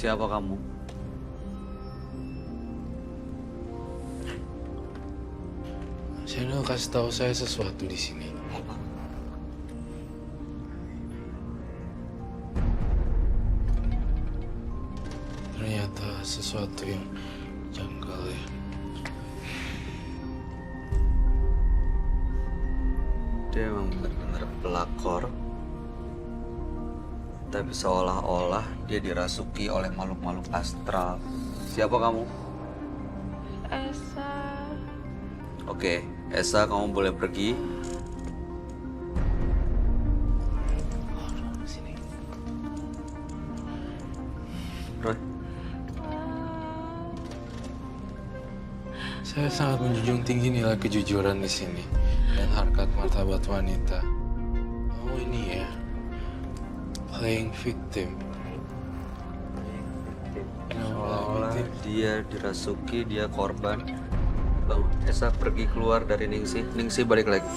Siapa kamu? Channel kasih tahu saya sesuatu di sini. Apa? Ternyata sesuatu yang janggal ya. Dia emang benar-benar pelakor. Tapi seolah-olah dia dirasuki oleh makhluk-makhluk astral. Siapa kamu? Esa. Oke, Esa, kamu boleh pergi. Sini. Roy, Saya sangat menjunjung tinggi nilai kejujuran di sini dan harkat martabat wanita. Oh ini ya, playing victim. seolah-olah dia dirasuki, dia korban. Bang, Esa pergi keluar dari Ningsi. Ningsi balik lagi.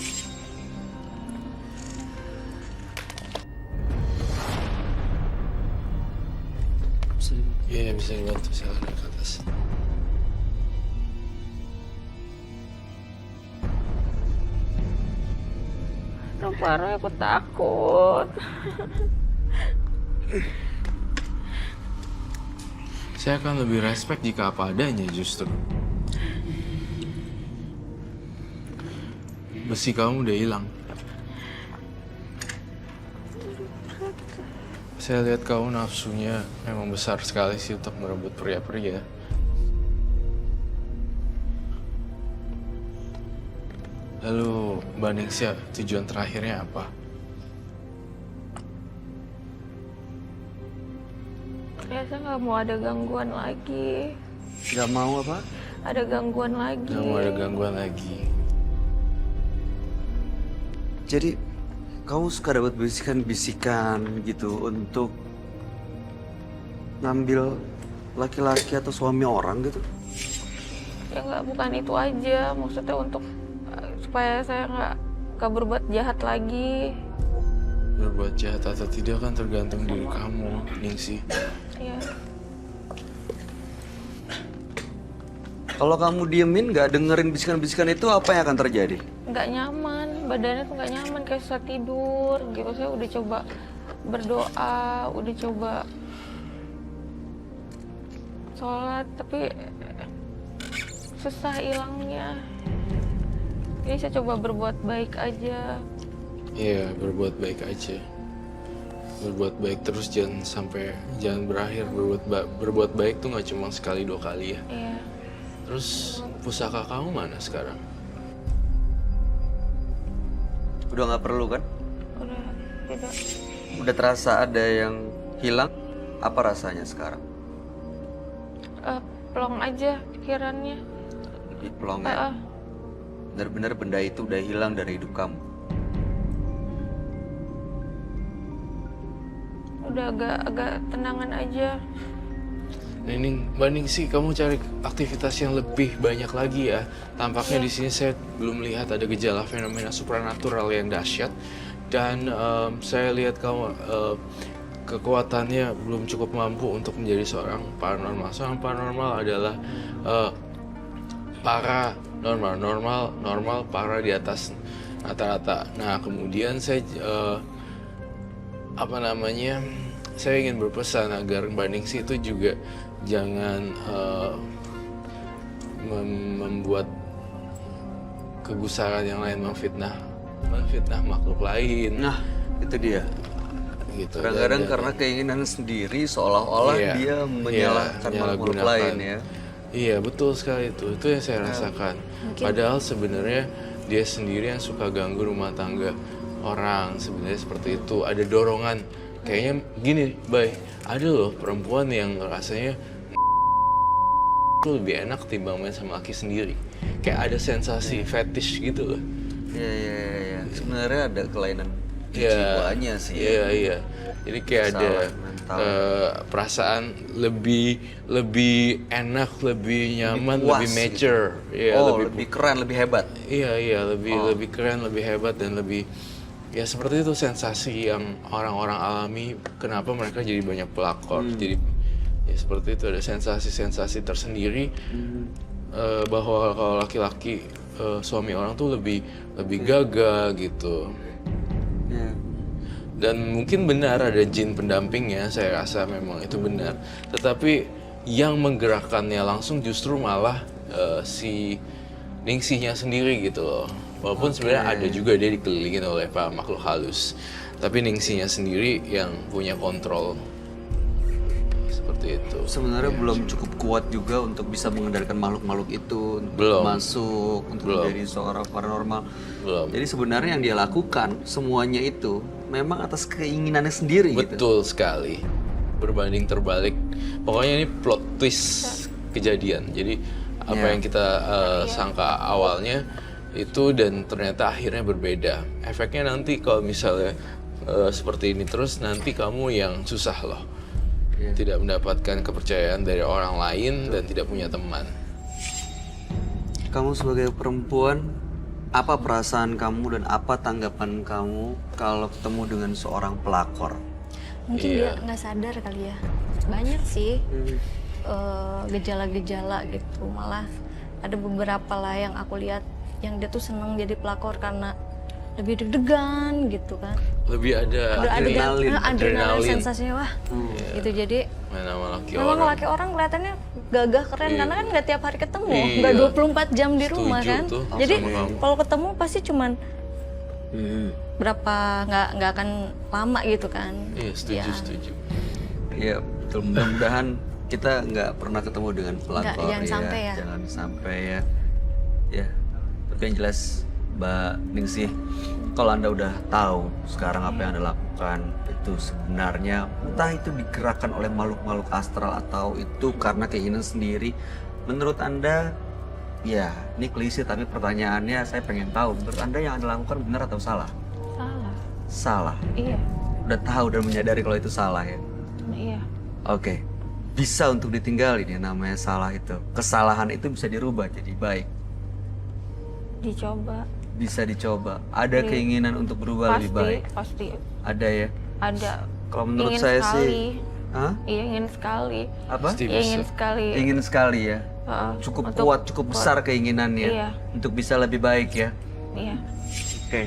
Iya bisa dibantu silakan ke atas. Aduh, parah, aku takut. Saya akan lebih respect jika apa adanya justru. Besi kamu udah hilang. Saya lihat kamu nafsunya memang besar sekali sih untuk merebut pria-pria. Lalu Mbak Ningsia, tujuan terakhirnya apa? Esa nggak mau ada gangguan lagi. Gak mau apa? Ada gangguan lagi. Gak mau ada gangguan lagi. Jadi, kamu suka dapat bisikan-bisikan gitu untuk ngambil laki-laki atau suami orang gitu? Ya nggak, bukan itu aja. Maksudnya untuk supaya saya nggak berbuat jahat lagi. Berbuat jahat atau tidak kan tergantung diri kamu, Ningsi. Iya. Kalau kamu diemin, gak dengerin bisikan-bisikan itu, apa yang akan terjadi? Nggak nyaman, badannya tuh nggak nyaman kayak susah tidur gitu. Saya udah coba berdoa, udah coba sholat, tapi susah hilangnya. Jadi saya coba berbuat baik aja. Iya, berbuat baik aja. Berbuat baik terus, jangan berakhir. Berbuat baik tuh nggak cuma sekali dua kali ya. Iya. Terus pusaka kamu mana sekarang? Udah gak perlu kan? Udah tidak. Udah terasa ada yang hilang? Apa rasanya sekarang? Plong aja pikirannya. Lebih plong ya? Ah, Benar-benar benda itu udah hilang dari hidup kamu. udah agak tenangan aja. Nining, Mbak Ningsi, kamu cari aktivitas yang lebih banyak lagi ya. Tampaknya di sini saya belum lihat ada gejala fenomena supranatural yang dahsyat. Dan saya lihat kamu kekuatannya belum cukup mampu untuk menjadi seorang paranormal. Seorang paranormal adalah normal, para di atas rata-rata. Nah, kemudian saya saya ingin berpesan agar Mbak Ningsi itu juga jangan membuat kegusaran yang lain, memfitnah makhluk lain. Nah, itu dia. Gitu. Kadang-kadang Dan- karena keinginan sendiri seolah-olah Iya, dia menyalahkan iya, makhluk menyalahgunakan. lain ya. Iya, betul sekali itu. Itu yang saya rasakan. Padahal sebenarnya dia sendiri yang suka ganggu rumah tangga orang. Sebenarnya seperti itu. Ada dorongan. Kayaknya gini, Bay. Ada loh perempuan yang rasanya itu lebih enak ketimbang main sama laki sendiri. Kayak ada sensasi fetish gitu loh. Iya. Sebenarnya ada kelainan di Iya, jiwanya sih. Iya. Jadi kayak ada Masalah mental. perasaan lebih enak, lebih nyaman, puas lebih gitu. mature. Iya, Oh, lebih keren, lebih hebat. Iya, lebih keren, lebih hebat dan lebih ya seperti itu sensasi yang orang-orang alami. Kenapa mereka jadi banyak pelakor? Jadi Ya seperti itu, ada sensasi-sensasi tersendiri bahwa kalau laki-laki suami orang tuh lebih gagah gitu. Ya. Dan mungkin benar ada jin pendampingnya, saya rasa memang itu benar. Tetapi yang menggerakkannya langsung justru malah si Ningsihnya sendiri gitu loh. Walaupun sebenarnya ada juga dia dikelilingin oleh para makhluk halus. Tapi Ningsihnya sendiri yang punya kontrol. Seperti itu. Sebenarnya belum cukup kuat juga untuk bisa mengendalikan makhluk-makhluk itu, untuk Belum. masuk, untuk Belum. menjadi seorang paranormal. Belum. Jadi sebenarnya yang dia lakukan semuanya itu memang atas keinginannya sendiri gitu. Betul sekali. Berbanding terbalik. Pokoknya ini plot twist kejadian. Jadi apa yang kita sangka awalnya itu dan ternyata akhirnya berbeda. Efeknya nanti kalau misalnya seperti ini terus, nanti kamu yang susah loh. Tidak mendapatkan kepercayaan dari orang lain dan tidak punya teman. Kamu sebagai perempuan, apa perasaan kamu dan apa tanggapan kamu kalau ketemu dengan seorang pelakor? Mungkin dia nggak sadar kali ya. Banyak sih gejala-gejala gitu. Malah ada beberapa lah yang aku lihat yang dia tuh seneng jadi pelakor karena lebih deg-degan gitu kan. Lebih ada Adrenalin sensasinya wah. Gitu jadi main sama laki memang orang. laki orang kelihatannya gagah keren karena kan nggak tiap hari ketemu, Iya. nggak 24 jam di rumah Setuju kan. tuh Jadi sama kamu. kalau ketemu pasti cuman berapa nggak akan lama gitu kan. Iya, setuju. Ya, betul. Mudah-mudahan kita nggak pernah ketemu dengan pelakor. Jangan sampai ya. Jangan sampai ya. Ya, tapi yang jelas Mbak Ningsih, kalau Anda udah tahu sekarang apa yang Anda lakukan itu sebenarnya entah itu digerakkan oleh makhluk-makhluk astral atau itu karena keinginan sendiri. Menurut Anda, ya ini klise tapi pertanyaannya saya pengen tahu, menurut Anda yang Anda lakukan benar atau salah? Salah. Salah. Iya. Udah tahu dan menyadari kalau itu salah ya. Iya. Oke. Bisa untuk ditinggalin ya namanya salah itu. Kesalahan itu bisa dirubah jadi baik. Dicoba. Bisa dicoba. Ada keinginan untuk berubah lebih baik. Pasti. Ada ya. Ada. Kalau menurut Ingin saya sekali. sih, hah? Iya, ingin sekali. Apa? Pasti Iya, ingin bisa. sekali. Ingin sekali ya. Heeh, Cukup untuk- kuat, cukup besar keinginannya Iya. untuk bisa lebih baik ya. Iya. Oke.